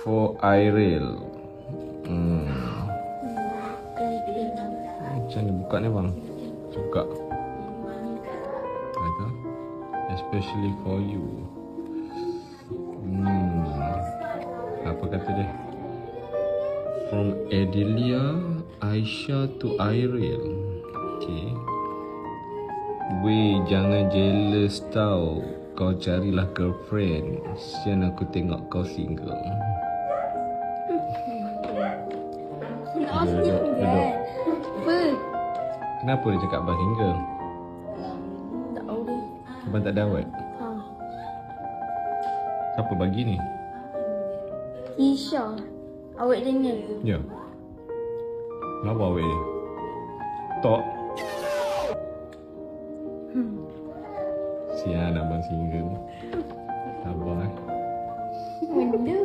for Iril. Macam ni buka ni bang. Buka. Kata, especially for you. Apa kata dia? From Adelia, Aisyah to Iril. Okay. Weh, jangan jealous tau. Kau carilah girlfriend. Sian aku tengok kau single. Duduk. Apa? Kenapa dia cakap abang single? Tak tahu dia. Abang tak ada awet? Ha. Siapa bagi ni? Isha. Awak dia ni. Ya. Kenapa awet dia? Tok. Sian abang single. Sabar Benda.